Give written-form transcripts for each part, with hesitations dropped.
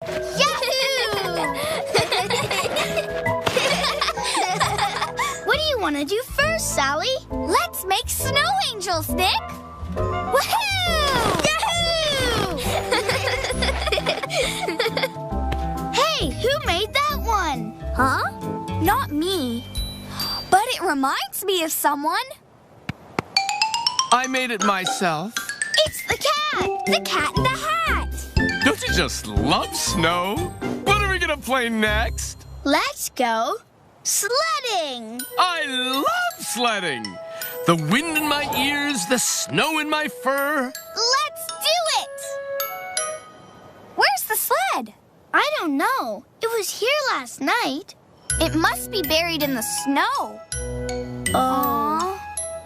Yahoo! What do you want to do first, Sally? Let's make snow angels, Nick! Woohoo! Yahoo! Hey, who made that one? Huh? Not me. But it reminds me of someone. I made it myself. It's the cat! The Cat in the Hat! Don't you just love snow? What are we gonna play next? Let's go sledding! I love sledding. The wind in my ears, the snow in my fur. Let's do it! Where's the sled? I don't know. It was here last night. It must be buried in the snow. Aww.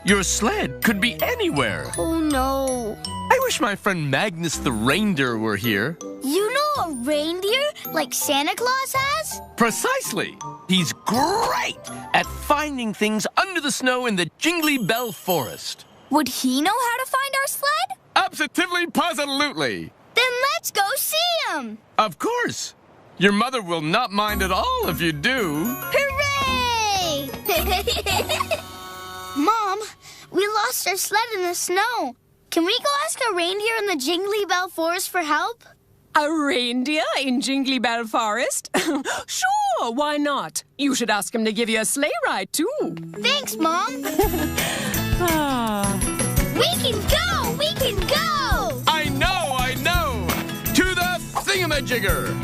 Your sled could be anywhere. Oh, no. I wish my friend Magnus the reindeer were here. You know a reindeer like Santa Claus has? Precisely. He's great at finding things under the snow in the Jingly Bell Forest. Would he know how to find our sled? Absolutely, positively. Then let's go see him. Of course. Your mother will not mind at all if you do. Hooray! Mom, we lost our sled in the snow. Can we go ask a reindeer in the Jingly Bell Forest for help? A reindeer in Jingly Bell Forest? Sure, why not? You should ask him to give you a sleigh ride, too. Thanks, Mom. Ah. We can go! We can go! I know! To the thingamajigger!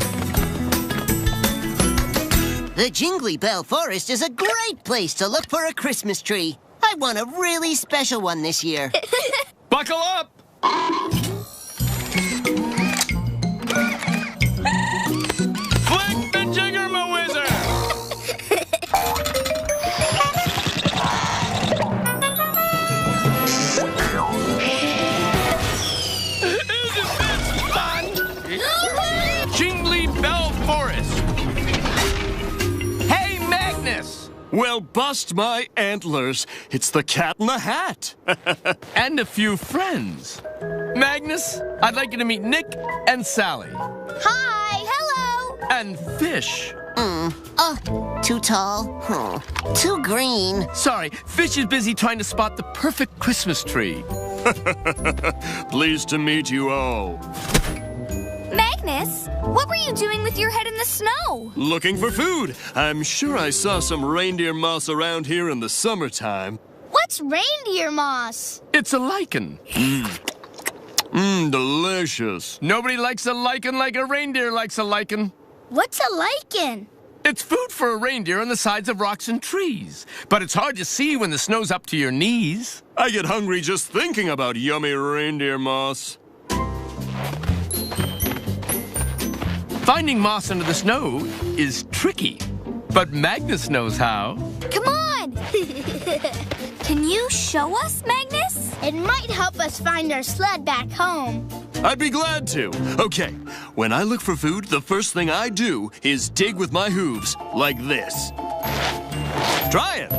The Jingly Bell Forest is a great place to look for a Christmas tree. I want a really special one this year. Buckle up! Flick the jigger, my wizard! Isn't this fun? Jingly Bell Forest. Hey, Magnus! Well, bust my antlers. It's the Cat in the Hat. And a few friends. Magnus, I'd like you to meet Nick and Sally. Hi, hello. And Fish. Too tall. Too green. Sorry, Fish is busy trying to spot the perfect Christmas tree. Pleased to meet you all. Magnus, what were you doing with your head in the snow? Looking for food. I'm sure I saw some reindeer moss around here in the summertime. What's reindeer moss? It's a lichen. Delicious. Nobody likes a lichen like a reindeer likes a lichen. What's a lichen? It's food for a reindeer on the sides of rocks and trees. But it's hard to see when the snow's up to your knees. I get hungry just thinking about yummy reindeer moss. Finding moss under the snow is tricky. But Magnus knows how. Come on! Can you show us, Magnus? It might help us find our sled back home. I'd be glad to. Okay, when I look for food, the first thing I do is dig with my hooves, like this. Try it.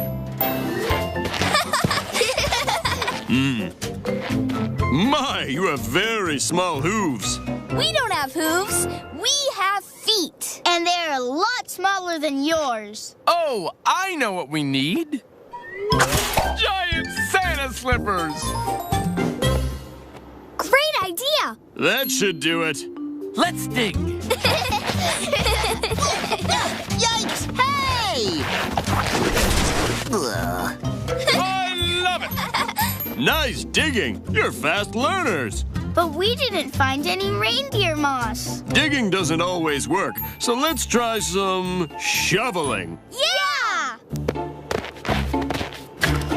My, you have very small hooves. We don't have hooves. We have feet. And they're a lot smaller than yours. Oh, I know what we need. Giant Santa slippers. Great idea. That should do it. Let's dig. Yikes! Hey! Ugh. I love it. Nice digging. You're fast learners. But we didn't find any reindeer moss. Digging doesn't always work, so let's try some shoveling. Yeah!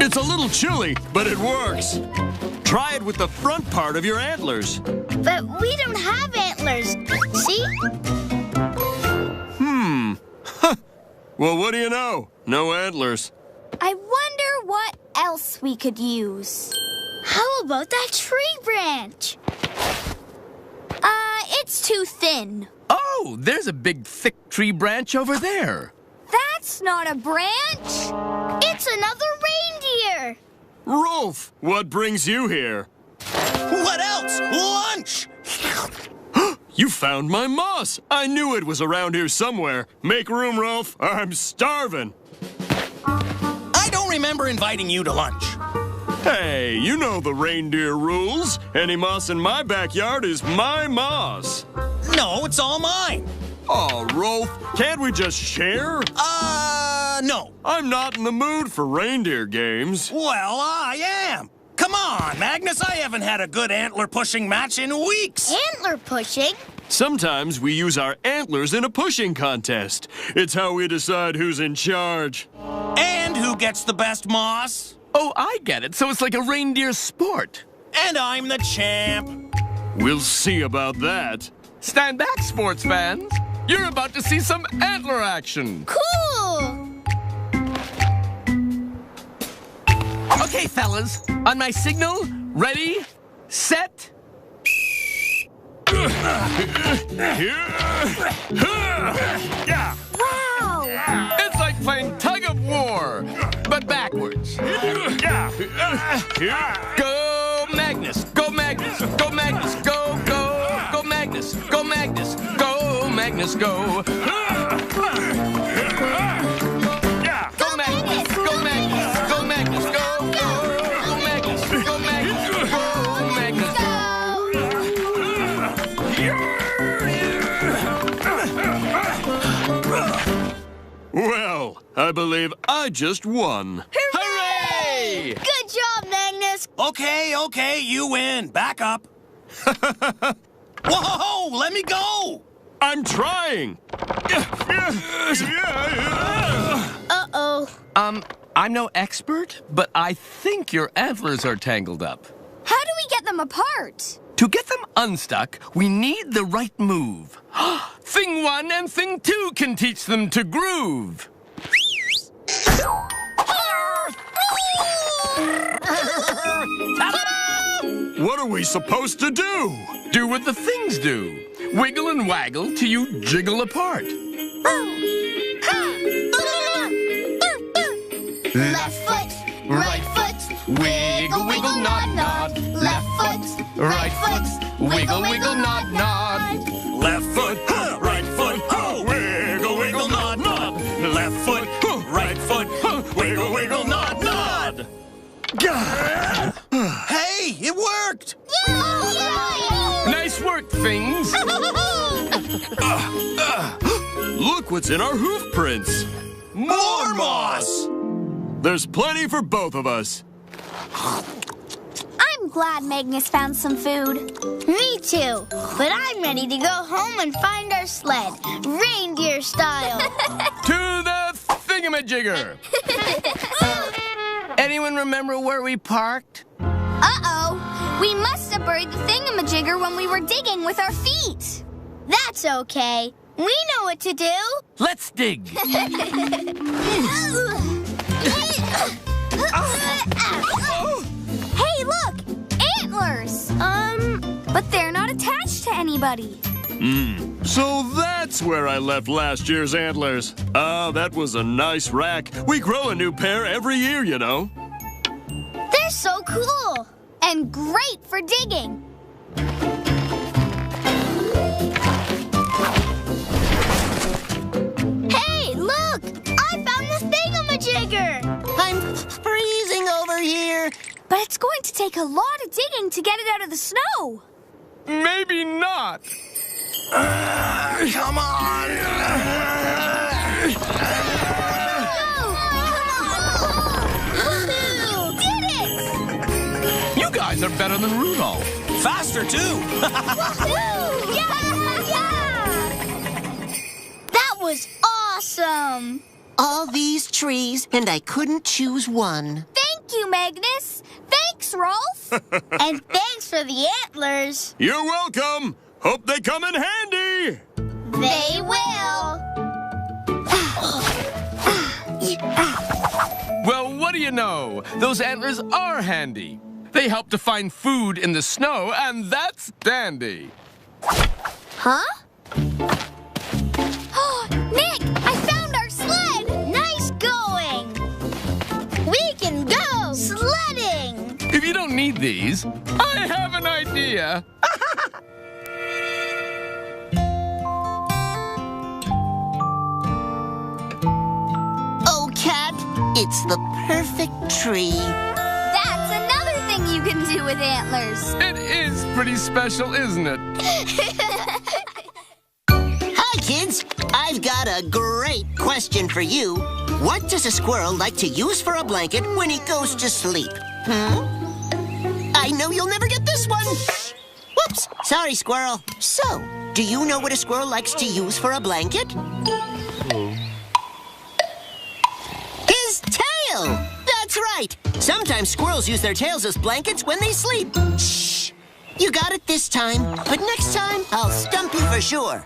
It's a little chilly, but it works. Try it with the front part of your antlers. But we don't have antlers. See? Well, what do you know? No antlers. I wonder what else we could use. How about that tree branch? It's too thin. Oh, there's a big, thick tree branch over there. That's not a branch. It's another reindeer. Rolf, what brings you here? What else? Lunch! You found my moss. I knew it was around here somewhere. Make room, Rolf. I'm starving. I don't remember inviting you to lunch. Hey, you know the reindeer rules. Any moss in my backyard is my moss. No, it's all mine. Oh, Rolf, can't we just share? No. I'm not in the mood for reindeer games. Well, I am. Come on, Magnus, I haven't had a good antler-pushing match in weeks. Antler pushing? Sometimes we use our antlers in a pushing contest. It's how we decide who's in charge. And who gets the best moss? Oh, I get it. So it's like a reindeer sport. And I'm the champ. We'll see about that. Stand back, sports fans. You're about to see some antler action. Cool! Okay, fellas. On my signal, ready, set. Wow! It's like playing tug of war, but backwards. Go Magnus! Go Magnus! Go Magnus! Go, go! Go Magnus! Go Magnus! Go Magnus! Go! Go Magnus! Go Magnus! Go Magnus! Go! Go! Go Magnus! Go Magnus! Go Magnus! Well, I believe I just won. Hooray! Good job, Magnus! Okay, you win. Back up. Whoa, let me go. I'm trying. Uh-oh. I'm no expert, but I think your antlers are tangled up. How do we get them apart? To get them unstuck, we need the right move. Thing 1 and Thing 2 can teach them to groove. What are we supposed to do? Do what the things do. Wiggle and waggle till you jiggle apart. Left foot, right foot, Wiggle, wiggle, nod, nod. Left foot, Right foot, wiggle, wiggle, nod, nod. Left foot, right foot, wiggle, wiggle, nod, nod. Left foot, right foot, wiggle, wiggle, nod, nod. Hey, it worked! Nice work, things. Look what's in our hoof prints. More moss! There's plenty for both of us. I'm glad Magnus found some food. Me too. But I'm ready to go home and find our sled, reindeer style. To the thingamajigger. Anyone remember where we parked? Uh-oh. We must have buried the thingamajigger when we were digging with our feet. That's okay. We know what to do. Let's dig. Hey, look! Antlers! But they're not attached to anybody. So that's where I left last year's antlers. Ah, that was a nice rack. We grow a new pair every year, you know. They're so cool. And great for digging. Hey, look! I found the thingamajigger. I'm freezing over here. But it's going to take a lot of digging to get it out of the snow. Maybe not. Come on! Woohoo! Did it! You guys are better than Rudolph. Faster, too! That was awesome. All these trees, and I couldn't choose one. Thank you, Magnus. Thanks, Rolf. And thanks for the antlers. You're welcome. Hope they come in handy. They will. Well, what do you know? Those antlers are handy. They help to find food in the snow, and that's dandy. Huh? Nick, I found our sled. Nice going. We can go sledding. If you don't need these, I have an idea. It's the perfect tree. That's another thing you can do with antlers. It is pretty special, isn't it? Hi, kids. I've got a great question for you. What does a squirrel like to use for a blanket when he goes to sleep? I know you'll never get this one. Whoops. Sorry, squirrel. So, do you know what a squirrel likes to use for a blanket? His tail! That's right. Sometimes squirrels use their tails as blankets when they sleep. Shh. You got it this time, but next time I'll stump you for sure.